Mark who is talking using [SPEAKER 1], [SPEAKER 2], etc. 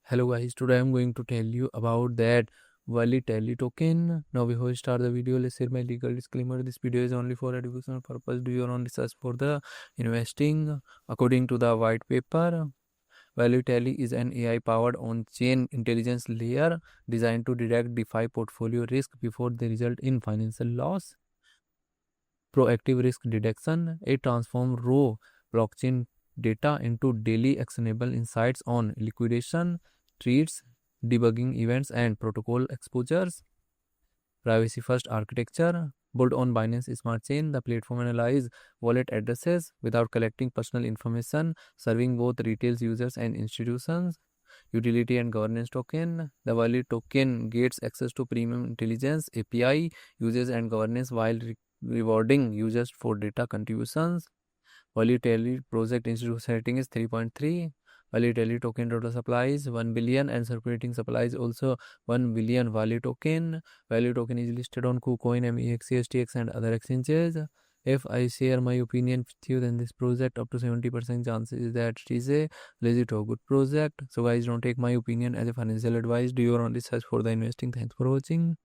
[SPEAKER 1] Hello guys, today I'm going to tell you about that Wallitelli token. Now before we start the video, let's share my legal disclaimer. This video is only for educational purpose. Do your own research for the investing. According to the white paper, Wallitelli is an AI-powered on-chain intelligence layer designed to detect DeFi portfolio risk before they result in financial loss. Proactive risk detection. It transforms raw blockchain data into daily actionable insights on liquidation, threats, debugging events, and protocol exposures. Privacy first architecture. Built on Binance Smart Chain, the platform analyzes wallet addresses without collecting personal information, serving both retail users and institutions. Utility and governance token. The wallet token gets access to premium intelligence, API, users, and governance while rewarding users for data contributions. Wallitelli project institute setting is 3.3. Wallitelli token total supply is 1 billion and circulating supply is also 1 billion Walli token. Walli token is listed on KuCoin, MEX, STX and other exchanges. If I share my opinion with you, then this project up to 70% chances is that it is a legit or good project. So guys, don't take my opinion as a financial advice. Do your own research for the investing. Thanks for watching.